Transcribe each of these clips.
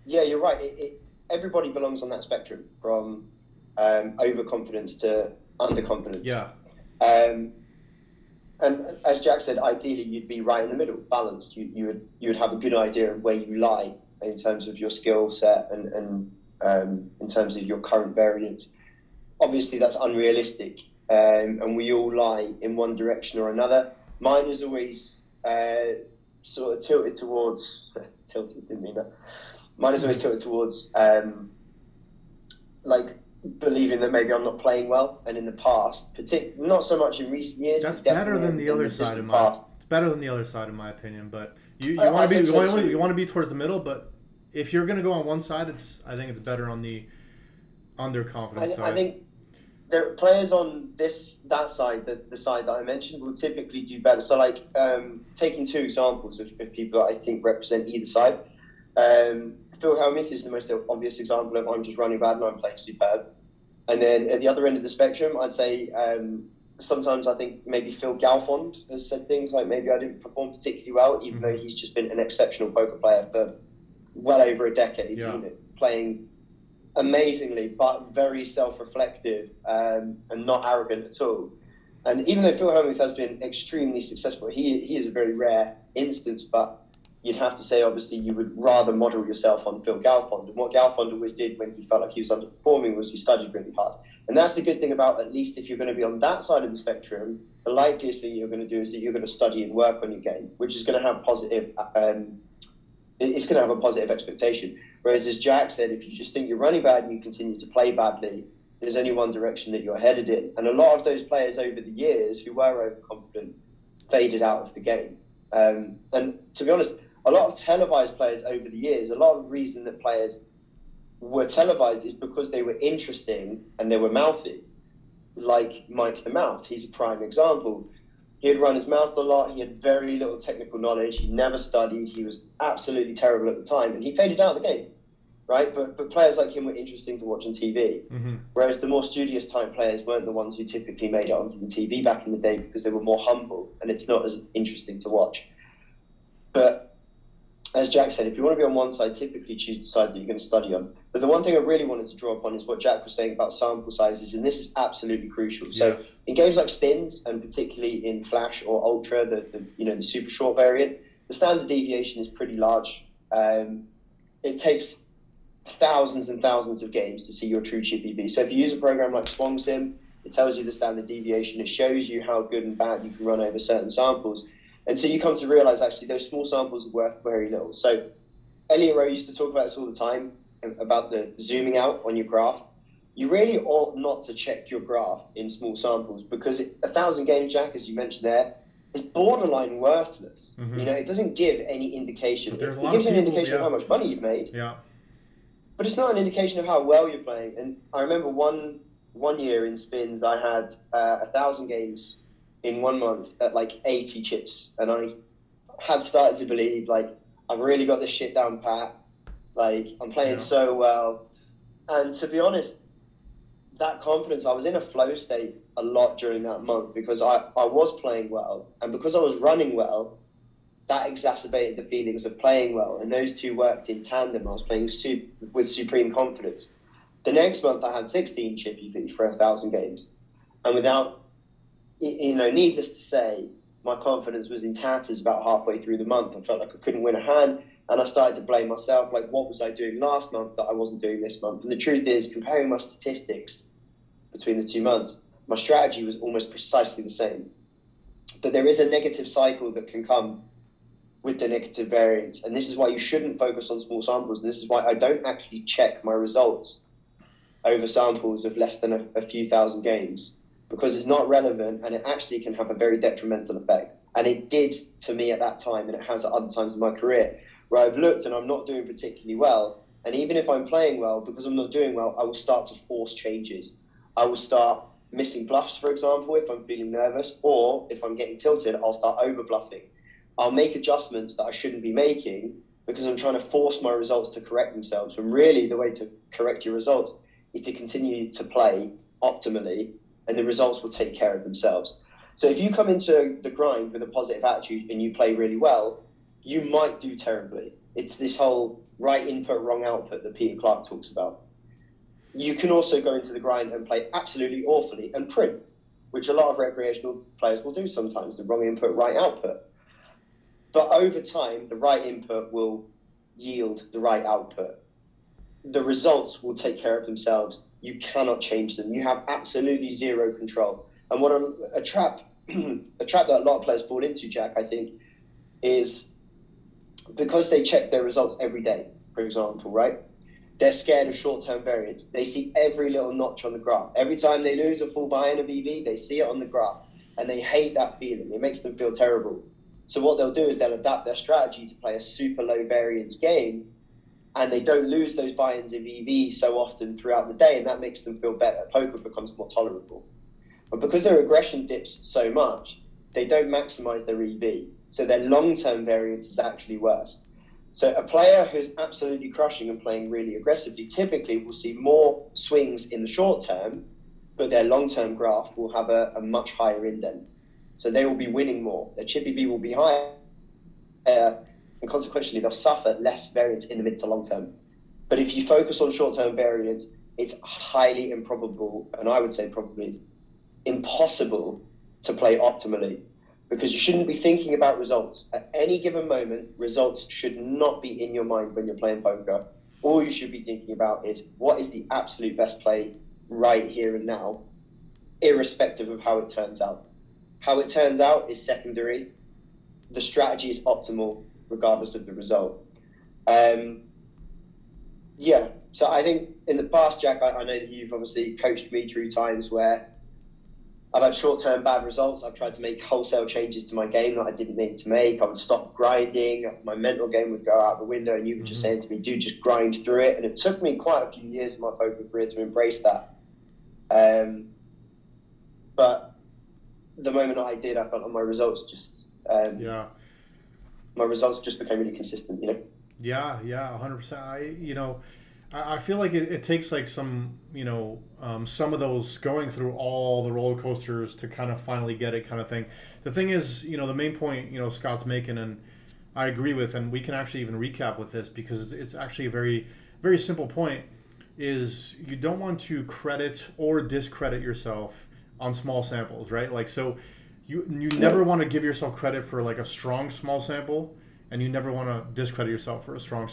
Yeah, you're right. Everybody belongs on that spectrum from overconfidence to underconfidence. Yeah. Um, and as Jack said, ideally you'd be right in the middle, balanced. You would have a good idea of where you lie in terms of your skill set and in terms of your current variance. Obviously, that's unrealistic, and we all lie in one direction or another. Mine is always sort of tilted towards tilted. Didn't mean that. Mine is always tilted towards like believing that maybe I'm not playing well, and in the past, not so much in recent years, That's but better definitely than the in other the side distant past. it's better than the other side in my opinion, but you I want to be think so you too. want to be towards the middle, but if you're going to go on one side, I think it's better on the underconfident I side. think there players on that side, the side that I mentioned, will typically do better. So, like taking two examples of people that I think represent either side. Phil Hellmuth is the most obvious example of I'm just running bad and I'm playing superb. And then at the other end of the spectrum, I'd say sometimes I think maybe Phil Galfond has said things like maybe I didn't perform particularly well, even though he's just been an exceptional poker player for well over a decade, Yeah. playing amazingly, but very self-reflective and not arrogant at all. And even though Phil Hellmuth has been extremely successful, he is a very rare instance, but you'd have to say, obviously, you would rather model yourself on Phil Galfond. And what Galfond always did when he felt like he was underperforming was he studied really hard. And that's the good thing about, at least if you're going to be on that side of the spectrum, the likeliest thing you're going to do is that you're going to study and work on your game, which is going to have positive, it's going to have a positive expectation. Whereas, as Jack said, if you just think you're running bad and you continue to play badly, there's only one direction that you're headed in. And a lot of those players over the years who were overconfident faded out of the game. And to be honest, a lot of televised players over the years, a lot of the reason that players were televised is because they were interesting and they were mouthy. Like Mike the Mouth, he's a prime example. He'd run his mouth a lot. He had very little technical knowledge. He never studied. He was absolutely terrible at the time, and he faded out of the game, right? But players like him were interesting to watch on TV. Whereas the more studious type players weren't the ones who typically made it onto the TV back in the day because they were more humble, and it's not as interesting to watch. But as Jack said, if you want to be on one side, typically choose the side that you're going to study on. But the one thing I really wanted to draw upon is what Jack was saying about sample sizes, and this is absolutely crucial. So Yes. in games like Spins, and particularly in Flash or Ultra, the super short variant, the standard deviation is pretty large. It takes thousands and thousands of games to see your true chippy V. So if you use a program like SwongSim, it tells you the standard deviation. It shows you how good and bad you can run over certain samples. And so you come to realize, actually, those small samples are worth very little. So Elliot Rowe used to talk about this all the time, about the zooming out on your graph. You really ought not to check your graph in small samples because 1,000 games, Jack, as you mentioned there, is borderline worthless. It doesn't give any indication. But there's It a lot gives of an people, indication of yeah. how much money you've made, Yeah. but it's not an indication of how well you're playing. And I remember one year in Spins, I had 1,000 games in 1 month at like 80 chips, and I had started to believe, like, I've really got this shit down pat, like I'm playing so well. And to be honest, that confidence, I was in a flow state a lot during that month because I was playing well, and because I was running well, that exacerbated the feelings of playing well, and those two worked in tandem. I was playing with supreme confidence. The next month I had 16 chip EV for 1,000 games, and without, needless to say, my confidence was in tatters about halfway through the month. I felt like I couldn't win a hand, and I started to blame myself, like, what was I doing last month that I wasn't doing this month? And the truth is, comparing my statistics between the 2 months, my strategy was almost precisely the same. But there is a negative cycle that can come with the negative variance, and this is why you shouldn't focus on small samples, and this is why I don't actually check my results over samples of less than a few thousand games, because it's not relevant, and it actually can have a very detrimental effect. And it did to me at that time, and it has at other times in my career, where I've looked and I'm not doing particularly well, and even if I'm playing well, because I'm not doing well, I will start to force changes. I will start missing bluffs, for example, if I'm feeling nervous, or if I'm getting tilted, I'll start over bluffing. I'll make adjustments that I shouldn't be making because I'm trying to force my results to correct themselves. When really the way to correct your results is to continue to play optimally, and the results will take care of themselves. So if you come into the grind with a positive attitude and you play really well, you might do terribly. It's this whole right input, wrong output that Peter Clark talks about. You can also go into the grind and play absolutely awfully and print, which a lot of recreational players will do sometimes, the wrong input, right output. But over time, the right input will yield the right output. The results will take care of themselves. You cannot change them. You have absolutely zero control. And what a trap a trap that a lot of players fall into, Jack, I think, is because they check their results every day, for example, right? They're scared of short-term variance. They see every little notch on the graph. Every time they lose or fall behind a VV, they see it on the graph, and they hate that feeling. It makes them feel terrible. So what they'll do is they'll adapt their strategy to play a super low variance game, and they don't lose those buy-ins in VV so often throughout the day, and that makes them feel better. Poker becomes more tolerable. But because their aggression dips so much, they don't maximize their EV. So their long-term variance is actually worse. So a player who's absolutely crushing and playing really aggressively typically will see more swings in the short term, but their long-term graph will have a much higher indent. So they will be winning more. Their chip EV will be higher, and consequently they'll suffer less variance in the mid to long term. But if you focus on short-term variance, it's highly improbable, and I would say probably impossible to play optimally, because you shouldn't be thinking about results. At any given moment, results should not be in your mind when you're playing poker. All you should be thinking about is what is the absolute best play right here and now, irrespective of how it turns out. How it turns out is secondary. The strategy is optimal regardless of the result. Yeah, so I think in the past, Jack, I know that you've obviously coached me through times where I've had short-term bad results. I've tried to make wholesale changes to my game that I didn't need to make. I would stop grinding. My mental game would go out the window, and you were just saying to me, dude, just grind through it. And it took me quite a few years in my poker career to embrace that. But the moment I did, I felt like my results just became really consistent, you know? Yeah, 100%. I feel like it takes like some of those going through all the roller coasters to kind of finally get it kind of thing. The thing is, the main point, Scott's making, and I agree with, and we can actually even recap with this because it's actually a very, very simple point, is you don't want to credit or discredit yourself on small samples, right? Like, so you never want to give yourself credit for like a strong small sample, and you never want to discredit yourself for a strong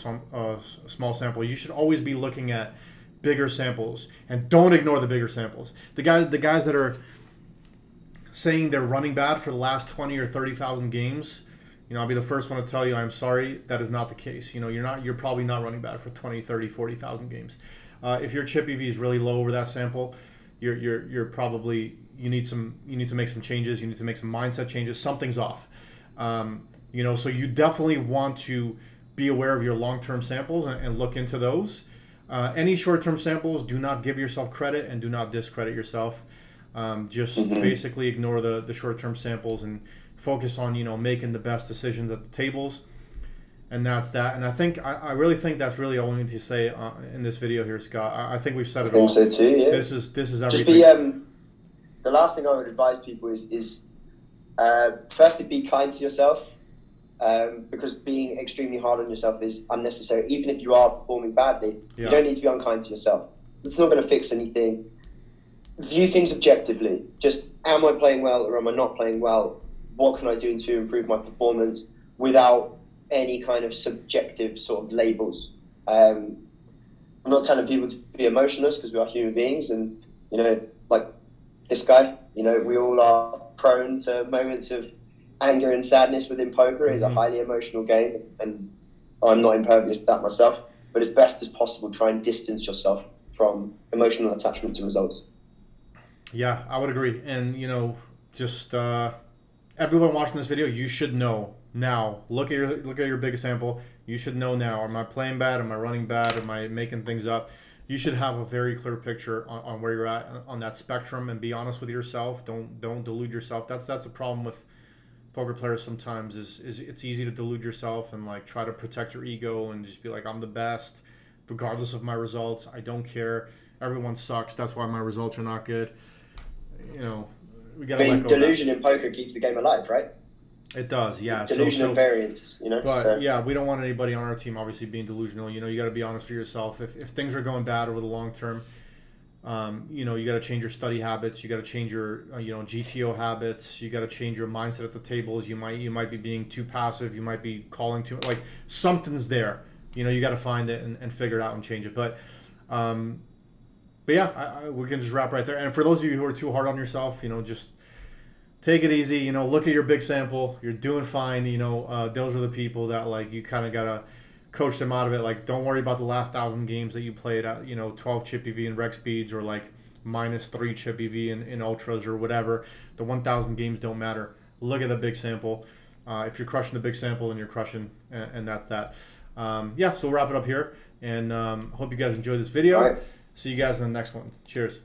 small sample. You should always be looking at bigger samples, and don't ignore the bigger samples. The guys that are saying they're running bad for the last 20 or 30,000 games, I'll be the first one to tell you I'm sorry, that is not the case. You're probably not running bad for 20, 30, 40,000 games. If your chip EV is really low over that sample, you're probably you need to make some changes. You need to make some mindset changes. Something's off. So you definitely want to be aware of your long-term samples and look into those. Any short-term samples, do not give yourself credit and do not discredit yourself. Just basically ignore the short-term samples and focus on, making the best decisions at the tables. And that's that. And I really think that's really all we need to say in this video here, Scott. I think we've said it all. I think so too, yeah. This is everything. The last thing I would advise people is firstly, be kind to yourself. Because being extremely hard on yourself is unnecessary. Even if you are performing badly, you don't need to be unkind to yourself. It's not going to fix anything. View things objectively. Just, am I playing well or am I not playing well? What can I do to improve my performance without any kind of subjective sort of labels? I'm not telling people to be emotionless because we are human beings, and like this guy, we all are prone to moments of anger and sadness within poker. Is a highly emotional game, and I'm not impervious to that myself, but as best as possible, try and distance yourself from emotional attachment to results. Yeah, I would agree. And, just everyone watching this video, you should know now. Look at your biggest sample. You should know now. Am I playing bad? Am I running bad? Am I making things up? You should have a very clear picture on where you're at on that spectrum, and be honest with yourself. Don't delude yourself. That's a problem with poker players sometimes, is it's easy to delude yourself and like try to protect your ego and just be like, I'm the best regardless of my results. I don't care. Everyone sucks. That's why my results are not good. We gotta let go. Delusion in poker keeps the game alive, right? It does, yeah. Delusion and variance, you know. But So, yeah, we don't want anybody on our team obviously being delusional. You know, you got to be honest with yourself. If things are going bad over the long term, you know, you got to change your study habits. You got to change your GTO habits. You got to change your mindset at the tables. You might be being too passive. You might be calling too, like, something's there. You know, you got to find it and figure it out and change it. But yeah, we can just wrap right there. And for those of you who are too hard on yourself, you know, just take it easy. You know, look at your big sample. You're doing fine. You know, those are the people that, like, you kind of gotta coach them out of it. Like, don't worry about the last 1,000 games that you played at, you know, 12 chip EV in rec speeds, or like -3 chip EV in ultras or whatever. The 1,000 games don't matter. Look at the big sample. If you're crushing the big sample, then you're crushing, and that's that. Yeah, so we'll wrap it up here, and hope you guys enjoyed this video. all right. See you guys in the next one. Cheers.